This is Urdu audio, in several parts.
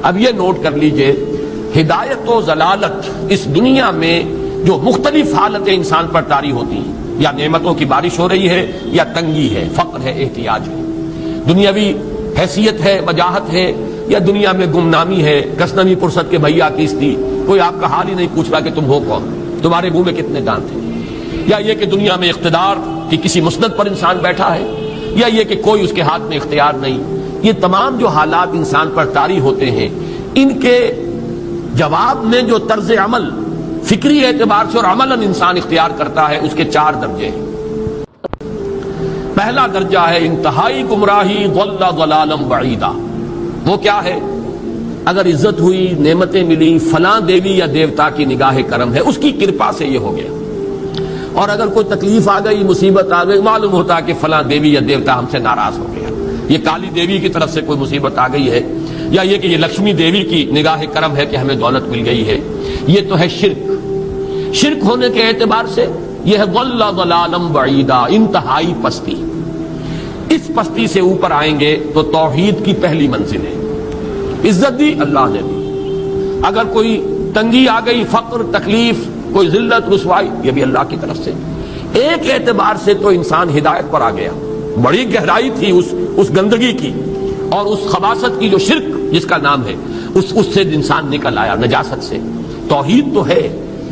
اب یہ نوٹ کر لیجئے، ہدایت و ضلالت اس دنیا میں جو مختلف حالتیں انسان پر طاری ہوتی ہیں، یا نعمتوں کی بارش ہو رہی ہے، یا تنگی ہے، فقر ہے، احتیاج ہے، دنیاوی حیثیت ہے، وجاہت ہے، یا دنیا میں گمنامی ہے، کسنوی پرست کے بھیا کیس تھی، کوئی آپ کا حال ہی نہیں پوچھ رہا کہ تم ہو کون، تمہارے منہ میں کتنے دانت ہیں، یا یہ کہ دنیا میں اقتدار کی کسی مسند پر انسان بیٹھا ہے، یا یہ کہ کوئی اس کے ہاتھ میں اختیار نہیں. یہ تمام جو حالات انسان پر طاری ہوتے ہیں، ان کے جواب میں جو طرز عمل فکری اعتبار سے اور عملاً انسان اختیار کرتا ہے، اس کے 4 درجے ہیں. پہلا درجہ ہے انتہائی گمراہی، ضل ضلالا بعیدا. وہ کیا ہے؟ اگر عزت ہوئی، نعمتیں ملی، فلاں دیوی یا دیوتا کی نگاہ کرم ہے، اس کی کرپا سے یہ ہو گیا. اور اگر کوئی تکلیف آ گئی، مصیبت آ گئی، معلوم ہوتا ہے کہ فلاں دیوی یا دیوتا ہم سے ناراض ہو گیا، یہ کالی دیوی کی طرف سے کوئی مصیبت آ گئی ہے، یا یہ کہ یہ لکشمی دیوی کی نگاہ کرم ہے کہ ہمیں دولت مل گئی ہے. یہ تو ہے شرک. شرک ہونے کے اعتبار سے یہ ہے ضل ضلالا بعیدا، انتہائی پستی. اس پستی سے اوپر آئیں گے تو توحید کی پہلی منزل ہے. عزت دی اللہ نے دی، اگر کوئی تنگی آ گئی، فقر، تکلیف، کوئی ذلت، رسوائی، یہ بھی اللہ کی طرف سے. ایک اعتبار سے تو انسان ہدایت پر آ گیا. بڑی گہرائی تھی اس گندگی کی اور اس خباثت کی جو شرک جس کا نام ہے، اس سے انسان نکل آیا، نجاست سے. توحید تو ہے،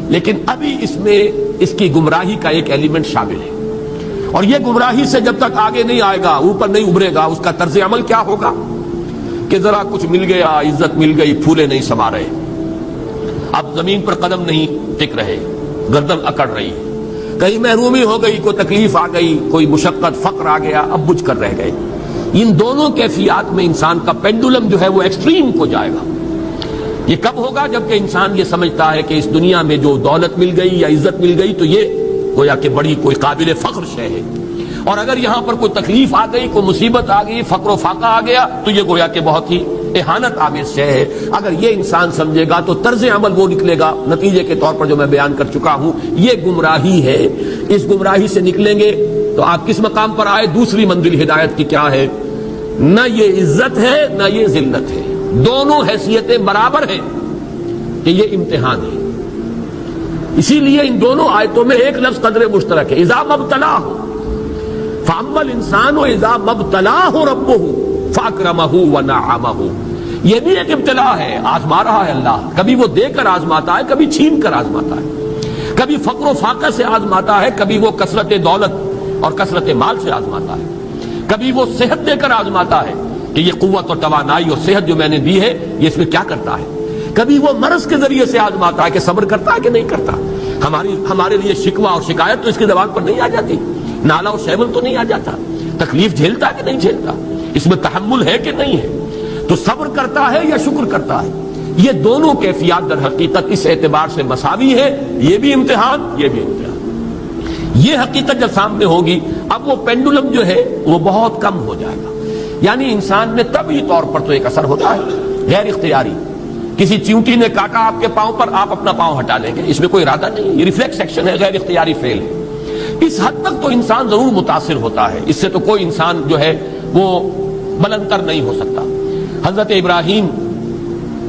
لیکن ابھی اس میں اس کی گمراہی کا ایک ایلیمنٹ شامل ہے. اور یہ گمراہی سے جب تک آگے نہیں آئے گا، اوپر نہیں ابھرے گا، اس کا طرز عمل کیا ہوگا کہ ذرا کچھ مل گیا، عزت مل گئی، پھولے نہیں سما رہے، اب زمین پر قدم نہیں ٹک رہے، گردن اکڑ رہی ہے، کہیں محرومی ہو گئی، کوئی تکلیف آ گئی، کوئی مشقت، فقر آ گیا، اب بجھ کر رہ گئے. ان دونوں کیفیات میں انسان کا پینڈولم جو ہے وہ ایکسٹریم کو جائے گا. یہ کب ہوگا؟ جبکہ انسان یہ سمجھتا ہے کہ اس دنیا میں جو دولت مل گئی یا عزت مل گئی تو یہ گویا کہ بڑی کوئی قابل فخر شے ہے، اور اگر یہاں پر کوئی تکلیف آ گئی، کوئی مصیبت آ گئی، فقر و فاقہ آ گیا تو یہ گویا کہ بہت ہی اہانت آمیز شے ہے. اگر یہ انسان سمجھے گا تو طرز عمل وہ نکلے گا نتیجے کے طور پر جو میں بیان کر چکا ہوں. یہ گمراہی ہے. اس گمراہی سے نکلیں گے تو آپ کس مقام پر آئے؟ دوسری منزل ہدایت کی کیا ہے؟ نہ یہ عزت ہے نہ یہ ذلت ہے، دونوں حیثیتیں برابر ہیں کہ یہ امتحان ہے. اسی لیے ان دونوں آیتوں میں ایک لفظ قدر مشترک ہے، اذا مبتلاہ فاما الانسان اذا مبتلاہ ربہ فاکرمہ ونعمہ. یہ بھی ایک ابتلا ہے، آزما رہا ہے اللہ. کبھی وہ دے کر آزماتا ہے، کبھی چھین کر آزماتا ہے، کبھی فقر و فاقہ سے آزماتا ہے، کبھی وہ کثرت دولت اور کثرت مال سے آزماتا ہے، کبھی وہ صحت دے کر آزماتا ہے کہ یہ قوت اور توانائی اور صحت جو میں نے دی ہے یہ اس میں کیا کرتا ہے، کبھی وہ مرض کے ذریعے سے آزماتا ہے کہ صبر کرتا ہے کہ نہیں کرتا. ہمارے لیے شکوہ اور شکایت تو اس کی زبان پر نہیں آ جاتی، نالا اور شیون تو نہیں آ جاتا، تکلیف جھیلتا ہے کہ نہیں جھیلتا، اس میں تحمل ہے کہ نہیں ہے، تو صبر کرتا ہے یا شکر کرتا ہے. یہ دونوں کیفیات در حقیقت اس اعتبار سے مساوی ہے. یہ بھی امتحان، یہ بھی امتحان. یہ حقیقت جب سامنے ہوگی اب وہ پینڈولم جو ہے وہ بہت کم ہو جائے گا. یعنی انسان میں طبعی طور پر تو ایک اثر ہوتا ہے غیر اختیاری. کسی چیونٹی نے کاٹا آپ کے پاؤں پر، آپ اپنا پاؤں ہٹا لیں گے، اس میں کوئی ارادہ نہیں، یہ ریفلیکس ایکشن ہے، غیر اختیاری فعل ہے. اس حد تک تو انسان ضرور متاثر ہوتا ہے، اس سے تو کوئی انسان جو ہے وہ بلندر نہیں ہو سکتا. حضرت ابراہیم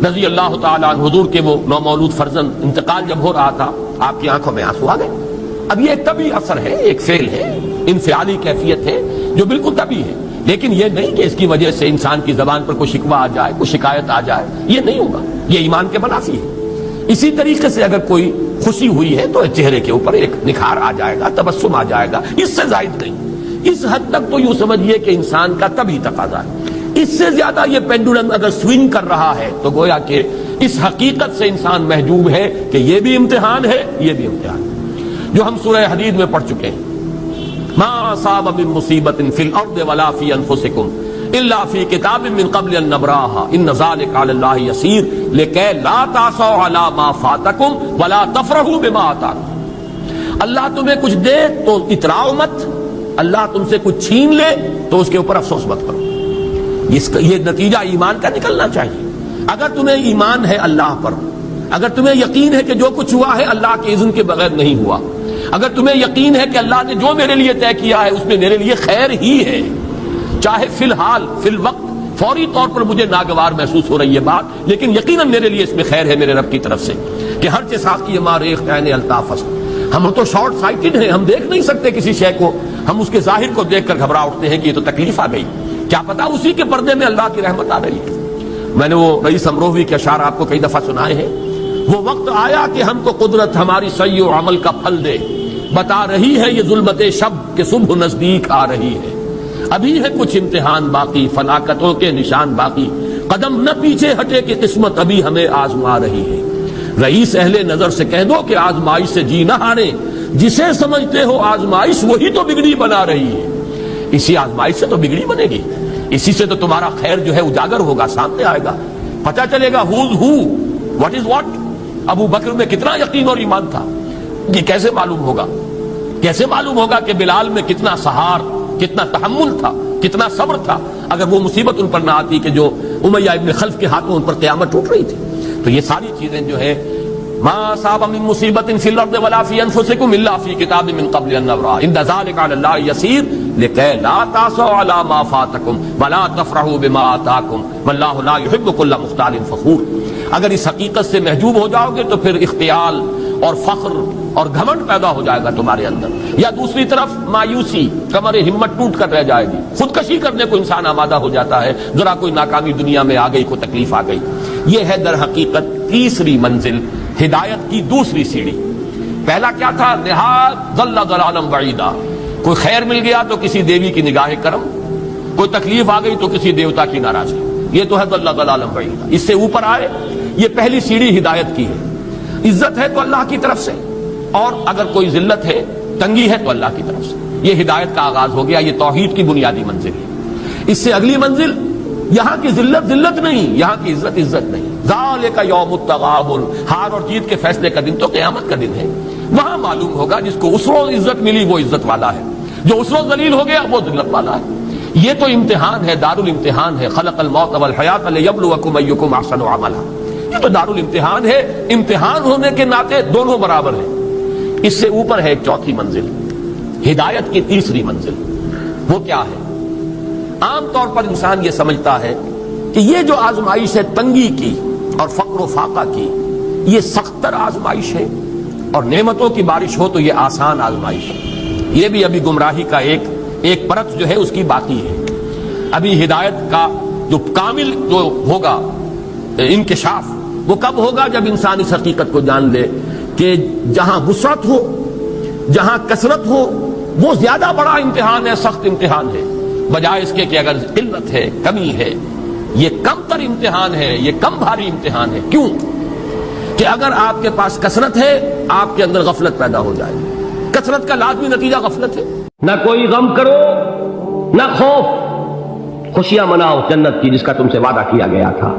رضی اللہ تعالیٰ عنہ، حضور کے وہ نومولود فرزند، انتقال جب ہو رہا تھا آپ کی آنکھوں میں آنسو آ گئے. اب یہ ایک طبعی اثر ہے، ایک فعل ہے، انفعالی کیفیت ہے جو بالکل طبعی ہے، لیکن یہ نہیں کہ اس کی وجہ سے انسان کی زبان پر کوئی شکوہ آ جائے، کوئی شکایت آ جائے. یہ نہیں ہوگا، یہ ایمان کے منافی ہے. اسی طریقے سے اگر کوئی خوشی ہوئی ہے تو چہرے کے اوپر ایک نکھار آ جائے گا، تبسم آ جائے گا، اس سے زائد نہیں. اس حد تک تو یوں سمجھیے کہ انسان کا طبعی تقاضا ہے. اس سے زیادہ یہ پینڈولم اگر سوئنگ کر رہا ہے تو گویا کہ اس حقیقت سے انسان محجوب ہے کہ یہ بھی امتحان ہے، یہ بھی امتحان ہے. جو ہم سورہ حدید میں پڑھ چکے ہیں، ما اصاب من مصیبت فی الارض ولا فی انفسکم الا فی کتاب من قبل ان نبراها ان ذلک علی اللہ یسیر لکی لا تعصوا علی ما فاتکم ولا تفرحوا بما آتاکم. اللہ تمہیں کچھ دے تو اتراؤ مت، اللہ تم سے کچھ چھین لے تو اس کے اوپر افسوس مت کرو. یہ نتیجہ ایمان کا نکلنا چاہیے. اگر تمہیں ایمان ہے اللہ پر، اگر تمہیں یقین ہے کہ جو کچھ ہوا ہے اللہ کے اذن کے بغیر نہیں ہوا، اگر تمہیں یقین ہے کہ اللہ نے جو میرے لیے طے کیا ہے اس میں میرے لیے خیر ہی ہے، چاہے فی الحال فی الوقت فوری طور پر مجھے ناگوار محسوس ہو رہی ہے بات، لیکن یقیناً میرے لیے اس میں خیر ہے میرے رب کی طرف سے کہ ہر چیز ساقی ما ریخت عین الطاف۔ ہم تو شارٹ سائٹڈ ہیں، ہم دیکھ نہیں سکتے کسی شے کو، ہم اس کے ظاہر کو دیکھ کر گھبرا اٹھتے ہیں کہ یہ تو تکلیف آ گئی، کیا پتا اسی کے پردے میں اللہ کی رحمت آ رہی ہے۔ میں نے وہ رئیس امروہوی کے اشعار آپ کو کئی دفعہ سنائے ہیں۔ وہ وقت آیا کہ ہم کو قدرت ہماری سعی و عمل کا پھل دے، بتا رہی ہے یہ ظلمت شب کہ صبح نزدیک آ رہی ہے۔ ابھی ہے کچھ امتحان باقی، فلاکتوں کے نشان باقی، قدم نہ پیچھے ہٹے کہ قسمت ابھی ہمیں آزما رہی ہے۔ رئیس اہل نظر سے کہہ دو کہ آزمائش سے جی نہ ہارے، جسے سمجھتے ہو آزمائش وہی تو بگڑی بنا رہی ہے۔ اسی آزمائش سے تو بگڑی بنے گی، اسی سے تو تمہارا خیر جو ہے اجاگر ہوگا، سامنے آئے گا، پتہ چلے گا who's who, what is what۔ ابو بکر میں کتنا یقین اور ایمان تھا، یہ کیسے معلوم ہوگا؟ کیسے معلوم ہوگا کہ بلال میں کتنا سہار، کتنا تحمل تھا، کتنا صبر تھا، اگر وہ مصیبت ان پر نہ آتی کہ جو امیہ ابن خلف کے ہاتھوں ان پر قیامت ٹوٹ رہی تھی۔ تو یہ ساری چیزیں جو ہے ما اصاب من مصیبت فی الارض ولا فی انفسکم الا فی کتاب من قبل ان نبرأ ان ذلک علی اللہ یسیر لکی لا تأسوا علی ما فاتکم ولا تفرحوا بما آتاکم واللہ لا یحب کل مختال فخور۔ اگر اس حقیقت سے محجوب ہو جاؤ گے تو پھر اختیال اور فخر اور گھمنڈ پیدا ہو جائے گا تمہارے اندر، یا دوسری طرف مایوسی، کمر ہمت ٹوٹ کر رہ جائے گی، خودکشی کرنے کو انسان آمادہ ہو جاتا ہے، ذرا کوئی ناکامی دنیا میں آ گئی، کوئی تکلیف آ گئی۔ یہ ہے در حقیقت تیسری منزل، ہدایت کی دوسری سیڑھی۔ پہلا کیا تھا؟ نہایت ضل ضلالا بعیدا، کوئی خیر مل گیا تو کسی دیوی کی نگاہ کرم، کوئی تکلیف آ گئی تو کسی دیوتا کی ناراضگی، یہ تو ہے ضل ضلالا بعیدا۔ اس سے اوپر آئے، یہ پہلی سیڑھی ہدایت کی ہے۔ عزت ہے تو اللہ کی طرف سے، اور اگر کوئی ذلت ہے، تنگی ہے تو اللہ کی طرف سے، یہ ہدایت کا آغاز ہو گیا۔ یہ توحید کی بنیادی منزل ہے۔ اس سے اگلی منزل، یہاں کی ذلت ذلت نہیں، یہاں کی عزت عزت نہیں۔ ذالک یوم التغابن، ہار اور جیت کے فیصلے کا دن تو قیامت کا دن ہے۔ وہاں معلوم ہوگا جس کو اس روز عزت ملی وہ عزت والا ہے، جو اس روز ذلیل ہو گیا وہ ذلت والا ہے۔ یہ تو امتحان ہے، دارالامتحان ہے۔ خلق الموت والحیات لیبلوکم ایکم احسن عملا، یہ تو دارالامتحان ہے۔ امتحان ہونے کے ناطے دونوں برابر ہیں۔ اس سے اوپر ہے ایک چوتھی منزل، ہدایت کی تیسری منزل۔ وہ کیا ہے؟ عام طور پر انسان یہ سمجھتا ہے کہ یہ جو آزمائش ہے تنگی کی اور فقر و فاقہ کی، یہ سخت تر آزمائش ہے، اور نعمتوں کی بارش ہو تو یہ آسان آزمائش ہے۔ یہ بھی ابھی گمراہی کا ایک پرت جو ہے اس کی باقی ہے۔ ابھی ہدایت کا جو کامل جو ہوگا انکشاف وہ کب ہوگا؟ جب انسان اس حقیقت کو جان لے کہ جہاں وسعت ہو، جہاں کثرت ہو، وہ زیادہ بڑا امتحان ہے، سخت امتحان ہے، بجائے اس کے کہ اگر قلت ہے، کمی ہے، یہ کم تر امتحان ہے، یہ کم بھاری امتحان ہے۔ کیوں؟ کہ اگر آپ کے پاس کثرت ہے، آپ کے اندر غفلت پیدا ہو جائے گی۔ کثرت کا لازمی نتیجہ غفلت ہے۔ نہ کوئی غم کرو، نہ خوف، خوشیاں مناؤ جنت کی جس کا تم سے وعدہ کیا گیا تھا۔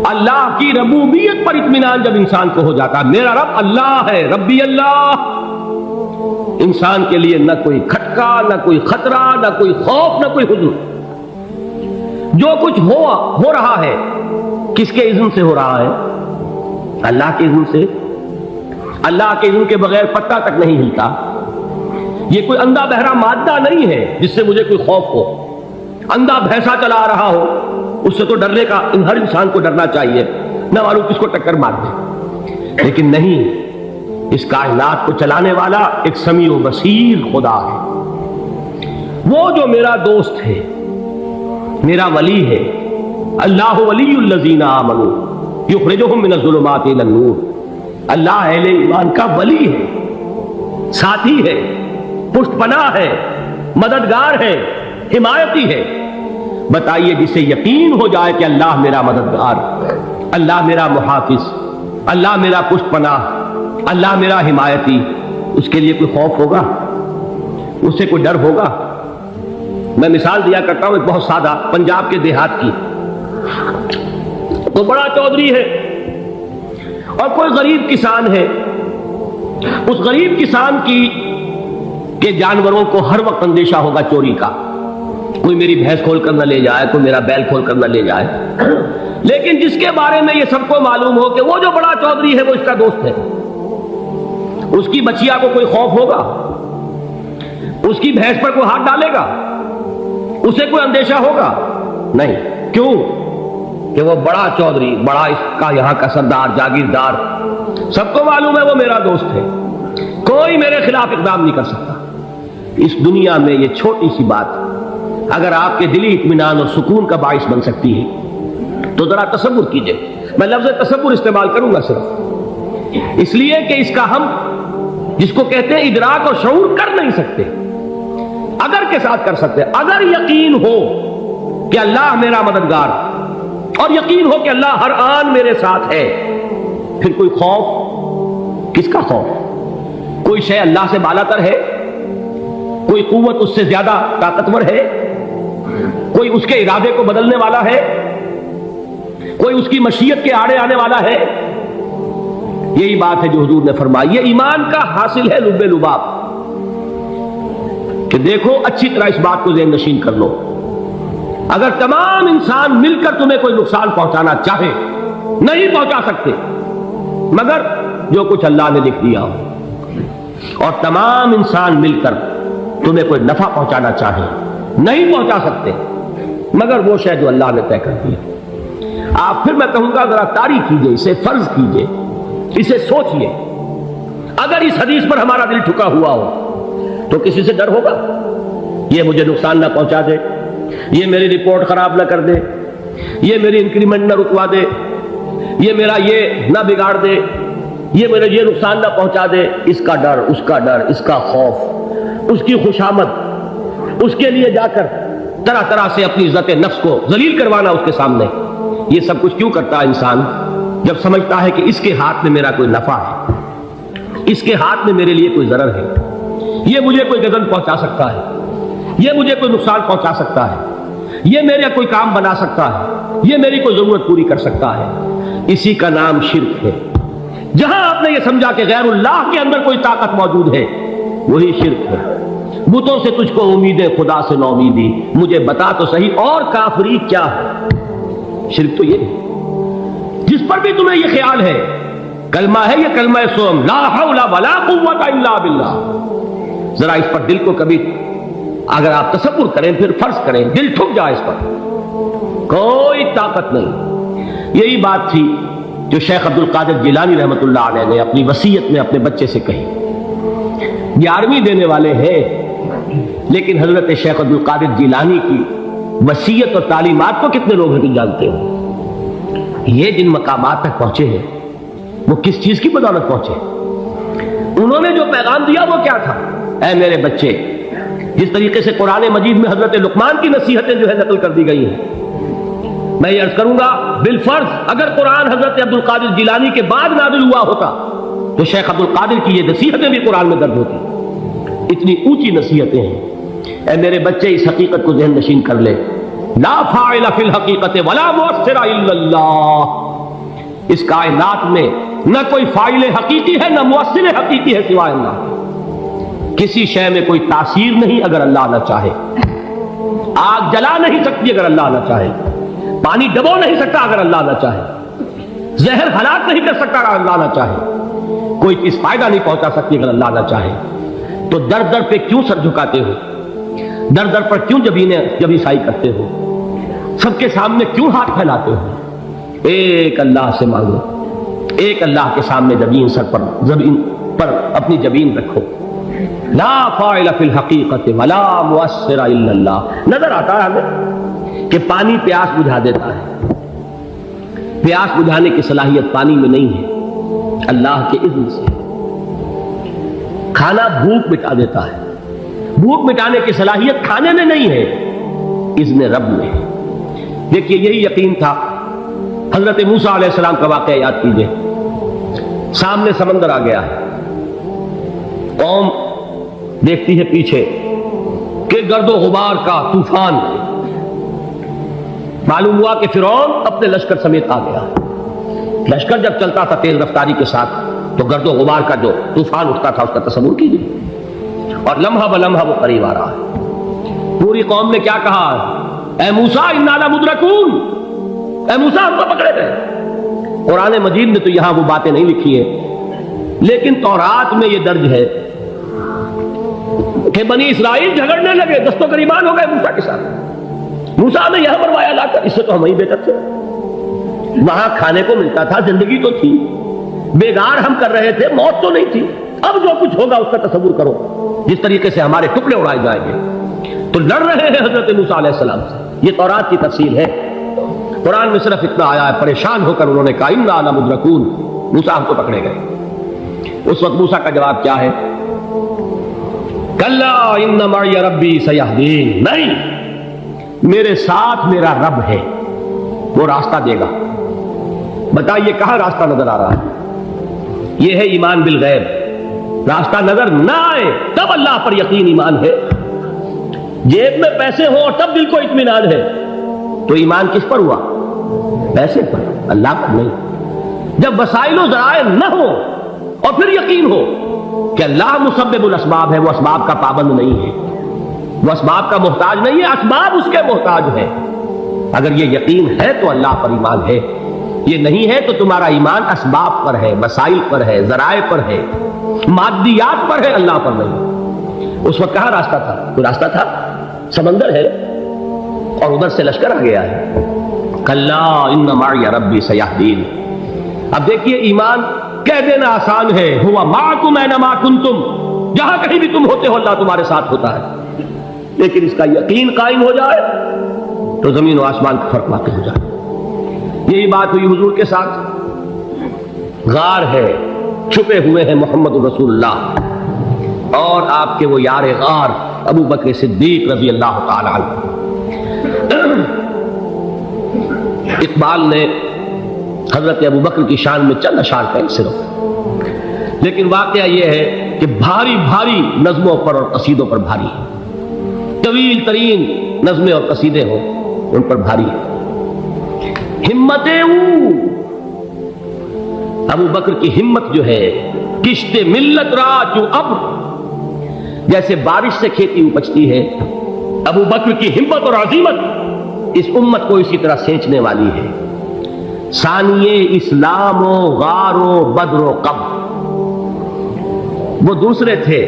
اللہ کی ربوبیت پر اطمینان جب انسان کو ہو جاتا، میرا رب اللہ ہے، ربی اللہ، انسان کے لیے نہ کوئی کھٹکا، نہ کوئی خطرہ، نہ کوئی خوف، نہ کوئی حزن۔ جو کچھ ہو رہا ہے کس کے اذن سے ہو رہا ہے؟ اللہ کے اذن سے۔ اللہ کے اذن کے بغیر پتہ تک نہیں ہلتا۔ یہ کوئی اندھا بہرا مادہ نہیں ہے جس سے مجھے کوئی خوف ہو۔ اندھا بھینسا چلا رہا ہو اس سے تو ڈرنے کا ہر انسان کو ڈرنا چاہیے، نہ معلوم کس کو ٹکر مار دے۔ لیکن نہیں، اس کائنات کو چلانے والا ایک سمیع و بصیر خدا ہے، وہ جو میرا دوست ہے، میرا ولی ہے۔ اللہ ولی الذین آمنوا یخرجہم من الظلمات الی النور۔ اللہ اہل ایمان کا ولی ہے، ساتھی ہے، پشت پناہ ہے، مددگار ہے، حمایتی ہے۔ بتائیے جسے یقین ہو جائے کہ اللہ میرا مددگار، اللہ میرا محافظ، اللہ میرا پشت پناہ، اللہ میرا حمایتی، اس کے لیے کوئی خوف ہوگا؟ اس سے کوئی ڈر ہوگا؟ میں مثال دیا کرتا ہوں ایک بہت سادہ، پنجاب کے دیہات کی۔ تو بڑا چودھری ہے اور کوئی غریب کسان ہے۔ اس غریب کسان کی کہ جانوروں کو ہر وقت اندیشہ ہوگا چوری کا، کوئی میری بھینس کھول کر نہ لے جائے، کوئی میرا بیل کھول کر نہ لے جائے۔ لیکن جس کے بارے میں یہ سب کو معلوم ہو کہ وہ جو بڑا چودھری ہے وہ اس کا دوست ہے، اس کی بچیا کو کوئی خوف ہوگا؟ اس کی بھینس پر کوئی ہاتھ ڈالے گا؟ اسے کوئی اندیشہ ہوگا؟ نہیں. کیوں؟ کہ وہ بڑا چودھری، بڑا اس کا یہاں کا سردار، جاگیردار، سب کو معلوم ہے وہ میرا دوست ہے، کوئی میرے خلاف اقدام نہیں کر سکتا. اس دنیا میں یہ چھوٹی سی بات اگر آپ کے دلی اطمینان اور سکون کا باعث بن سکتی ہے تو ذرا تصور کیجئے. میں لفظ تصور استعمال کروں گا صرف اس لیے کہ اس کا ہم جس کو کہتے ہیں ادراک اور شعور کر نہیں سکتے، اگر کے ساتھ کر سکتے. اگر یقین ہو کہ اللہ میرا مددگار اور یقین ہو کہ اللہ ہر آن میرے ساتھ ہے، پھر کوئی خوف کس کا خوف؟ کوئی شے اللہ سے بالا تر ہے؟ کوئی قوت اس سے زیادہ طاقتور ہے؟ کوئی اس کے ارادے کو بدلنے والا ہے؟ کوئی اس کی مشیت کے آڑے آنے والا ہے؟ یہی بات ہے جو حضور نے فرمائی. یہ ایمان کا حاصل ہے لب لباب کہ دیکھو اچھی طرح اس بات کو ذہن نشین کر لو. اگر تمام انسان مل کر تمہیں کوئی نقصان پہنچانا چاہے نہیں پہنچا سکتے مگر جو کچھ اللہ نے لکھ دیا ہو، اور تمام انسان مل کر تمہیں کوئی نفع پہنچانا چاہے نہیں پہنچا سکتے مگر وہ شے جو اللہ نے طے کر دیا. آپ پھر میں کہوں گا ذرا طاری کیجئے، اسے فرض کیجئے، اسے سوچئے. اگر اس حدیث پر ہمارا دل ٹھکا ہوا ہو تو کسی سے ڈر ہوگا یہ مجھے نقصان نہ پہنچا دے، یہ میری رپورٹ خراب نہ کر دے، یہ میری انکریمنٹ نہ رکوا دے، یہ میرا یہ نہ بگاڑ دے، یہ میرے یہ نقصان نہ پہنچا دے. اس کا ڈر، اس کا ڈر، اس کا خوف، اس کی خوشامد، اس کے لیے جا کر طرح طرح سے اپنی عزت نفس کو ذلیل کروانا اس کے سامنے. یہ سب کچھ کیوں کرتا ہے انسان؟ جب سمجھتا ہے کہ اس کے ہاتھ میں میرا کوئی نفع ہے، اس کے ہاتھ میں میرے لیے کوئی ضرر ہے، یہ مجھے کوئی غضب پہنچا سکتا ہے، یہ مجھے کوئی نقصان پہنچا سکتا ہے، یہ میرا کوئی کام بنا سکتا ہے، یہ میری کوئی ضرورت پوری کر سکتا ہے. اسی کا نام شرک ہے. جہاں آپ نے یہ سمجھا کہ غیر اللہ کے اندر کوئی طاقت موجود ہے وہی شرک ہے. بتوں سے تجھ کو امید ہے، خدا سے نو امیدی، مجھے بتا تو صحیح اور کافری کیا ہے. شرک تو یہ ہے جس پر بھی تمہیں یہ خیال ہے. کلمہ ہے یہ کلمہ سوم، لا حول ولا قوت الا باللہ. ذرا اس پر دل کو کبھی اگر آپ تصور کریں، پھر فرض کریں، دل ٹھک جائے اس پر، کوئی طاقت نہیں. یہی بات تھی جو شیخ عبد القادر جیلانی رحمۃ اللہ علیہ نے اپنی وصیت میں اپنے بچے سے کہی. 11ویں دینے والے ہیں لیکن حضرت شیخ عبد القادر جیلانی کی وصیت اور تعلیمات کو کتنے لوگ ہیں جانتے ہو؟ یہ جن مقامات تک پہنچے ہیں وہ کس چیز کی بدولت پہنچے؟ انہوں نے جو پیغام دیا وہ کیا تھا؟ اے میرے بچے، جس طریقے سے قرآن مجید میں حضرت لقمان کی نصیحتیں جو ہے نقل کر دی گئی ہیں، میں یہ عرض کروں گا بالفرض اگر قرآن حضرت عبد القادر جیلانی کے بعد نازل ہوا ہوتا تو شیخ عبد القادر کی یہ نصیحتیں بھی قرآن میں درج ہوتی. اتنی اونچی نصیحتیں ہیں. اے میرے بچے اس حقیقت کو ذہن نشین کر لے، لا فاعل فی الحقیقت ولا مؤثر الا اللہ. اس کائنات میں نہ کوئی فاعل حقیقی ہے نہ مؤثر حقیقی ہے سوائے اللہ. کسی شے میں کوئی تاثیر نہیں اگر اللہ نہ چاہے. آگ جلا نہیں سکتی اگر اللہ نہ چاہے. پانی ڈبو نہیں سکتا اگر اللہ نہ چاہے. زہر ہلاک نہیں کر سکتا اگر اللہ نہ چاہے. کوئی چیز فائدہ نہیں پہنچا سکتی اگر اللہ نہ چاہے. تو در در پہ کیوں سر جھکاتے ہو؟ در در پر کیوں جبیں سائی کرتے ہو؟ سب کے سامنے کیوں ہاتھ پھیلاتے ہو؟ ایک اللہ سے مانگو، ایک اللہ کے سامنے زمین پر اپنی جبین رکھو. لا فاعل فی الحقیقت ولا مؤثر الا اللہ. نظر آتا ہے ہمیں کہ پانی پیاس بجھا دیتا ہے. پیاس بجھانے کی صلاحیت پانی میں نہیں ہے، اللہ کے اذن سے. کھانا بھوک مٹا دیتا ہے، بھوک مٹانے کی صلاحیت کھانے میں نہیں ہے، اذن رب میں. دیکھیے یہی یقین تھا. حضرت موسیٰ علیہ السلام کا واقعہ یاد کیجئے. سامنے سمندر آ گیا ہے، قوم دیکھتی ہے پیچھے کہ گرد و غبار کا طوفان. معلوم ہوا کہ فرعون اپنے لشکر سمیت آ گیا. لشکر جب چلتا تھا تیز رفتاری کے ساتھ تو گرد و غبار کا جو طوفان اٹھتا تھا اس کا تصور کیجیے. اور لمحہ بلمحہ وہ قریب آ رہا ہے. پوری قوم نے کیا کہا؟ اے موسیٰ انا لمدرکون، اے موسیٰ ہم کو پکڑے گئے. قرآن مجید میں تو یہاں وہ باتیں نہیں لکھی ہیں لیکن تورات میں یہ درج ہے کہ بنی اسرائیل جھگڑنے لگے، دست و گریبان ہو گئے موسیٰ کے ساتھ. موسیٰ نے یہاں مروایا لا کر، اس سے تو ہم ہی بہتر تھے، وہاں کھانے کو ملتا تھا، زندگی تو تھی، بیگار ہم کر رہے تھے، موت تو نہیں تھی۔ اب جو کچھ ہوگا اس کا تصور کرو، جس طریقے سے ہمارے ٹکڑے اڑائے جائیں گے۔ تو لڑ رہے ہیں حضرت موسیٰ علیہ السلام سے، یہ تورات کی تفصیل ہے۔ قرآن میں صرف اتنا آیا ہے، پریشان ہو کر انہوں نے کہا انا لمدرکون، موسیٰ ہم تو پکڑے گئے۔ اس وقت موسیٰ کا جواب کیا ہے؟ کلا ان معی ربی سیہدین، نہیں، میرے ساتھ میرا رب ہے، وہ راستہ دے گا۔ بتائیے کہاں راستہ نظر آ رہا ہے؟ یہ ہے ایمان بالغیب۔ راستہ نظر نہ آئے تب اللہ پر یقین ایمان ہے، جیب میں پیسے ہوں اور تب دل کو اطمینان ہے، تو ایمان کس پر ہوا؟ پیسے پر، اللہ پر نہیں۔ جب وسائل و ذرائع نہ ہو اور پھر یقین ہو کہ اللہ مسبب الاسباب ہے، وہ اسباب کا پابند نہیں ہے، وہ اسباب کا محتاج نہیں ہے، اسباب اس کے محتاج ہے۔ اگر یہ یقین ہے تو اللہ پر ایمان ہے، یہ نہیں ہے تو تمہارا ایمان اسباب پر ہے، وسائل پر ہے، ذرائع پر ہے، مادیات پر ہے، اللہ پر نہیں۔ اس وقت کہاں راستہ تھا؟ کوئی راستہ تھا؟ سمندر ہے اور ادھر سے لشکر آ گیا ہے۔ کلا ان معی ربی سیہدین۔ اب دیکھیے ایمان کہہ دینا آسان ہے، ہوا معکم اینما کنتم، جہاں کہیں بھی تم ہوتے ہو اللہ تمہارے ساتھ ہوتا ہے، لیکن اس کا یقین قائم ہو جائے تو زمین و آسمان کا فرق واقع ہو جائے۔ یہی بات ہوئی حضور کے ساتھ۔ غار ہے، چھپے ہوئے ہیں محمد رسول اللہ اور آپ کے وہ یار غار ابو بکر صدیق رضی اللہ تعالی عنہ۔ اقبال نے حضرت ابو بکر کی شان میں چند اشعار کہے صرف، لیکن واقعہ یہ ہے کہ بھاری بھاری نظموں پر اور قصیدوں پر بھاری ہے، طویل ترین نظمیں اور قصیدے ہوں ان پر بھاری ہے۔ ہمتیں ابو بکر کی ہمت جو ہے، کشت ملت را جو ابر، جیسے بارش سے کھیتی اپجتی ہے، ابو بکر کی ہمت اور عزیمت اس امت کو اسی طرح سینچنے والی ہے۔ ثانیے اسلام و غار و بدر و قبر، وہ دوسرے تھے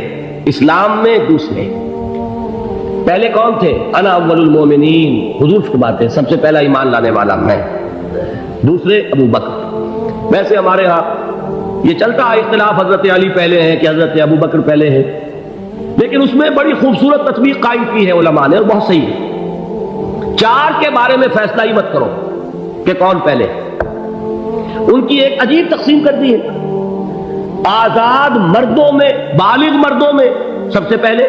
اسلام میں، دوسرے پہلے کون تھے؟ انا اول المومنین، حضور فرماتے ہیں سب سے پہلا ایمان لانے والا میں، دوسرے ابو بکر۔ ویسے ہمارے ہاں یہ چلتا ہے اختلاف، حضرت علی پہلے ہیں کہ حضرت ابو بکر پہلے ہیں، لیکن اس میں بڑی خوبصورت تطبیق قائم کی ہے علماء نے، اور بہت صحیح ہے۔ چار کے بارے میں فیصلہ ہی مت کرو کہ کون پہلے، ان کی ایک عجیب تقسیم کر دی ہے۔ آزاد مردوں میں، بالغ مردوں میں سب سے پہلے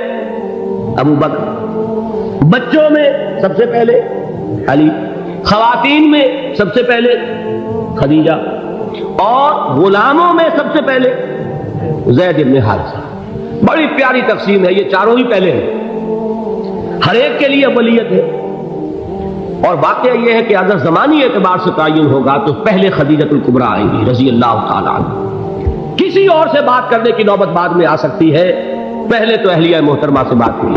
ابو بکر، بچوں میں سب سے پہلے علی، خواتین میں سب سے پہلے خدیجہ، اور غلاموں میں سب سے پہلے زید بن حارثہ۔ بڑی پیاری تقسیم ہے، یہ چاروں ہی پہلے ہیں، ہر ایک کے لیے اولیت ہے۔ اور واقعہ یہ ہے کہ اگر زمانی اعتبار سے تعین ہوگا تو پہلے خدیجہ الکبریٰ آئیں گی رضی اللہ تعالی عنہ، کسی اور سے بات کرنے کی نوبت بعد میں آ سکتی ہے، پہلے تو اہلیہ محترمہ سے بات ہوئی،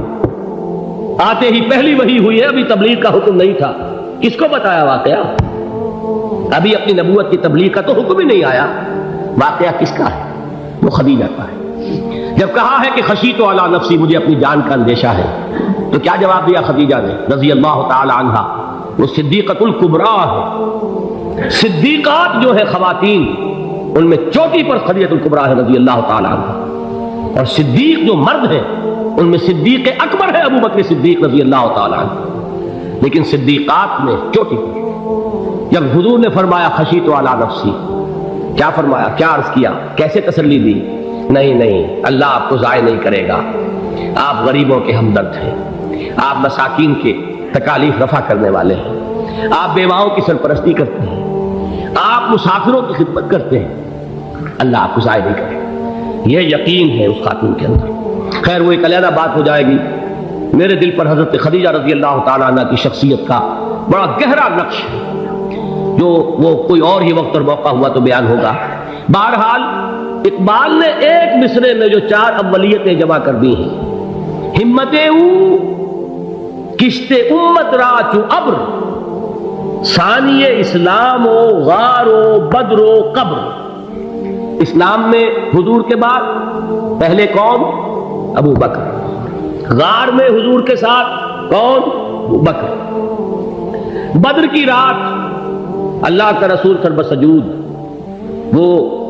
آتے ہی پہلی وحی ہوئی ہے، ابھی تبلیغ کا حکم نہیں تھا۔ کس کو بتایا واقعہ؟ ابھی اپنی نبوت کی تبلیغ کا تو حکم ہی نہیں آیا۔ واقعہ کس کا ہے؟ وہ خدیجہ کا ہے۔ جب کہا ہے کہ خشیت علی نفسی، مجھے اپنی جان کا اندیشہ ہے، تو کیا جواب دیا خدیجہ نے رضی اللہ تعالی عنہا؟ وہ صدیقۃ الکبریٰ ہے۔ صدیقات جو ہے خواتین، ان میں چوٹی پر خدیجہ الکبریٰ ہے رضی اللہ تعالی عنہ، اور صدیق جو مرد ہیں ان میں صدیق اکبر ہے ابو بکر صدیق رضی اللہ تعالی عنہ، لیکن صدیقات میں چوٹی پر۔ جب حضور نے فرمایا خشیت علی نفسی، کیا فرمایا، کیا عرض کیا، کیسے تسلی دی؟ نہیں، اللہ آپ کو ضائع نہیں کرے گا، آپ غریبوں کے ہمدرد ہیں، آپ مساکین کے تکالیف رفع کرنے والے ہیں، آپ بیواؤں کی سرپرستی کرتے ہیں، آپ مسافروں کی خدمت کرتے ہیں، اللہ آپ کو ضائع نہیں کرے گا۔ یہ یقین ہے اس خاتون کے اندر۔ خیر وہ ایک علیحدہ بات ہو جائے گی۔ میرے دل پر حضرت خدیجہ رضی اللہ تعالیٰ عنہ کی شخصیت کا بڑا گہرا نقش ہے، جو وہ کوئی اور ہی وقت اور موقع ہوا تو بیان ہوگا۔ بہرحال اقبال نے ایک مصرے میں جو چار اولیتیں جمع کر دی ہیں، ہمتیں کشت امت را چو ابر، ثانی اسلام و غار و بدر و قبر۔ اسلام میں حضور کے بعد پہلے کون؟ ابو بکر۔ غار میں حضور کے ساتھ کون؟ ابو بکر۔ بدر کی رات اللہ کا رسول سر بسجود، وہ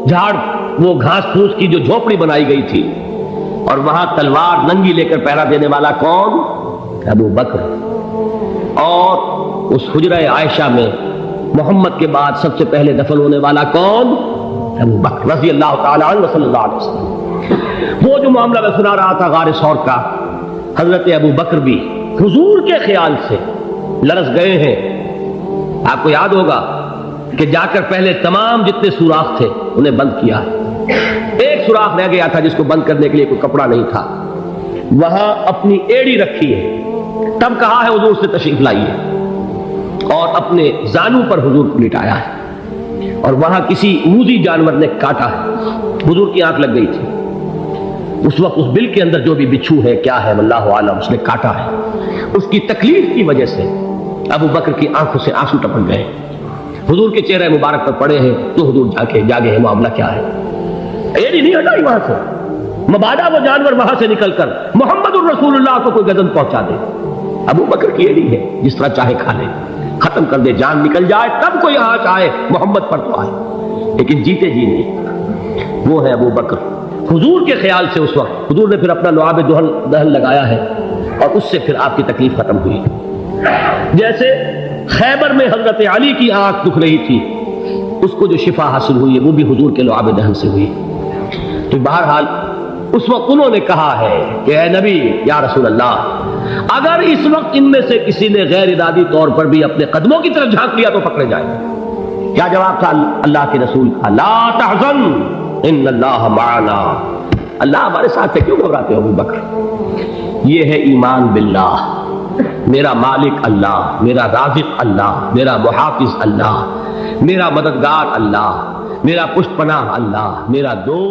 جھاڑ، وہ گھاس پھوس کی جو جھوپڑی بنائی گئی تھی، اور وہاں تلوار ننگی لے کر پہرا دینے والا کون؟ ابو بکر. اور اس حجرہ عائشہ میں محمد کے بعد سب سے پہلے دفن ہونے والا کون؟ ابو بکر رضی اللہ تعالی عنہ صلی اللہ علیہ وسلم. وہ جو معاملہ میں سنا رہا تھا غار ثور کا، حضرت ابو بکر بھی حضور کے خیال سے لرز گئے ہیں. آپ کو یاد ہوگا کہ جا کر پہلے تمام جتنے سوراخ تھے انہیں بند کیا ہے. ایک سوراخ رہ گیا تھا جس کو بند کرنے کے لیے کوئی کپڑا نہیں تھا، وہاں اپنی ایڑی رکھی ہے، تب کہا ہے حضور سے تشریف لائیے، اور اپنے زانو پر حضور کو لٹایا ہے، اور وہاں کسی موذی جانور نے کاٹا ہے، حضور کی آنکھ لگ گئی تھی. اس وقت اس بل کے اندر جو بھی بچھو ہے کیا ہے واللہ عالم، اس نے کاٹا ہے. اس کی تکلیف کی وجہ سے ابو بکر کی آنکھوں سے آنسو ٹپک گئے. حضور کے چہرے مبارک پر پڑے ہیں تو حضور جاگے ہیں، معاملہ کیا ہے؟ ایڑی نہیں ہٹائی وہاں سے، مبادا وہ جانور وہاں سے نکل کر محمد الرسول اللہ کو کوئی گزن پہنچا دے. ابو بکر کی ایڑی ہے، جس طرح چاہے کھا لے، ختم کر دے، جان نکل جائے تب کوئی آنچ آئے محمد پر تو آئے، لیکن جیتے جی نہیں. وہ ہے ابو بکر. حضور کے خیال سے اس وقت حضور نے پھر اپنا لعاب دہن لگایا ہے، اور اس سے پھر آپ کی تکلیف ختم ہوئی. جیسے خیبر میں حضرت علی کی آنکھ دکھ رہی تھی، اس کو جو شفا حاصل ہوئی ہے وہ بھی حضور کے لعاب دہن سے ہوئی. تو بہرحال اس وقت انہوں نے کہا ہے کہ اے نبی یا رسول اللہ، اگر اس وقت ان میں سے کسی نے غیر ارادی طور پر بھی اپنے قدموں کی طرف جھانک لیا تو پکڑے جائیں. کیا جواب تھا اللہ کے رسول کا؟ لا تحزن ان اللہ معنا. اللہ ہمارے ساتھ ہے، کیوں گھبراتے ہو ابو بکر؟ یہ ہے ایمان باللہ، میرا مالک اللہ، میرا رازق اللہ، میرا محافظ اللہ، میرا مددگار اللہ، میرا پشت پناہ اللہ، میرا دوست